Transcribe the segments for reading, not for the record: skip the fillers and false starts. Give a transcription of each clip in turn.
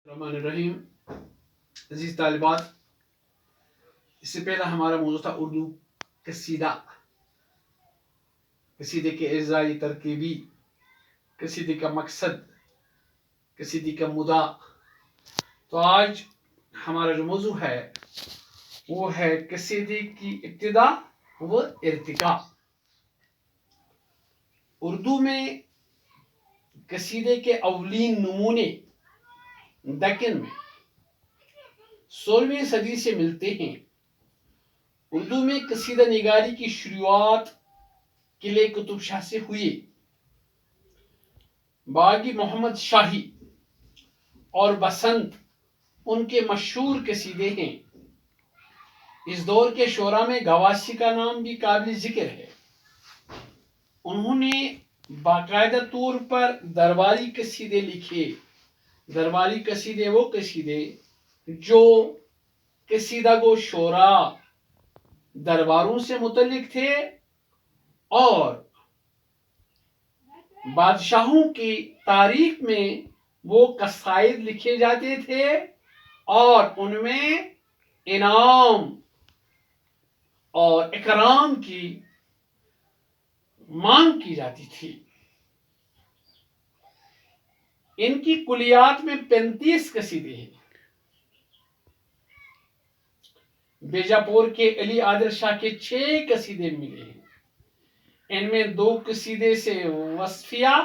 الرحمن الرحیم. عزیز طالبات، اس سے پہلا ہمارا موضوع تھا اردو قصیدہ، قصیدے کے اجزائی ترکیبی، قصیدے کا مقصد، قصیدے کا مدعا. تو آج ہمارا جو موضوع ہے وہ ہے قصیدے کی ابتدا و ارتقاء. اردو میں قصیدے کے اولین نمونے دکن میں 16ویں صدی سے ملتے ہیں. اردو میں قصیدہ نگاری کی شروعات قلعہ قطب شاہ سے ہوئی. باغی محمد شاہی اور بسنت ان کے مشہور قصیدے ہیں. اس دور کے شعراء میں گواسی کا نام بھی قابل ذکر ہے. انہوں نے باقاعدہ طور پر درباری قصیدے لکھے. درباری قصیدے وہ قصیدے جو قصیدہ گو شعراء درباروں سے متعلق تھے اور بادشاہوں کی تاریخ میں وہ قصائد لکھے جاتے تھے اور ان میں انعام اور اکرام کی مانگ کی جاتی تھی. ان کی کلیات میں 35 قصیدے ہیں. بیجاپور کے علی عادل شاہ کے 6 قصیدے ملے ہیں. ان میں 2 قصیدے سے وصفیہ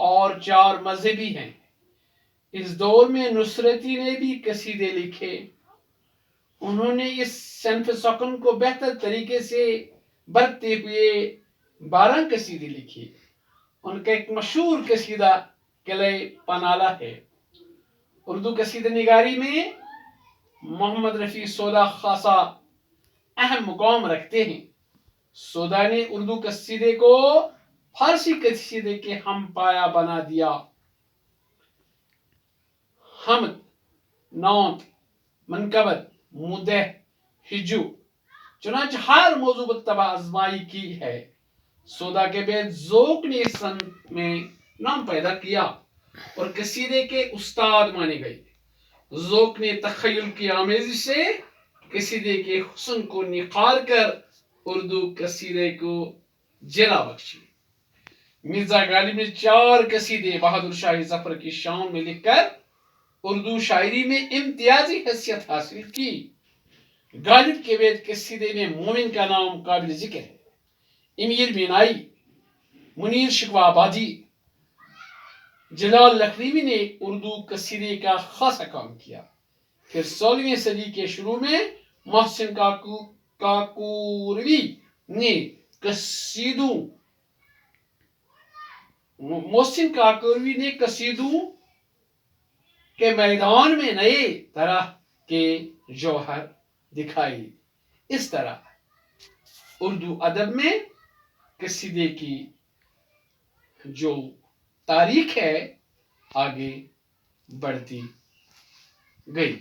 اور 4 مذہبی ہیں. اس دور میں نصرتی نے بھی قصیدے لکھے. انہوں نے اس صنف سخن کو بہتر طریقے سے برتتے ہوئے 12 قصیدے لکھے. ان کا ایک مشہور قصیدہ قلعہ پنالہ ہے. اردو قصیدہ نگاری میں محمد رفیع سودا خاصا اہم مقام رکھتے ہیں. سودا نے اردو قصیدے کو فارسی قصیدے کے ہم پایا بنا دیا. حمد، نعت، منقبت، مدح، ہجو، چنانچہ ہر موضوع بتبع آزمائی کی ہے. سودا کے بعد ذوق نے اس فن میں نام پیدا کیا اور قصیدے کے استاد مانے گئے. ذوق نے تخیل کی آمیزش سے قصیدے کے حسن کو نکھار کر اردو قصیدے کو جلا بخشی. مرزا غالب نے 4 قصیدے بہادر شاہ ظفر کی شان میں لکھ کر اردو شاعری میں امتیازی حیثیت حاصل کی. غالب کے بعد قصیدے میں مومن کا نام قابل ذکر ہے. امیر مینائی، منیر شکوہ آبادی، جلال لکھنوی نے اردو قصیدے کا خاصا کام کیا. پھر 16ویں صدی کے شروع میں محسن کاکوروی نے قصیدوں کے میدان میں نئے طرح کے جوہر دکھائی. اس طرح اردو ادب میں قصیدے کی جو تاریخ ہے آگے بڑھتی گئی.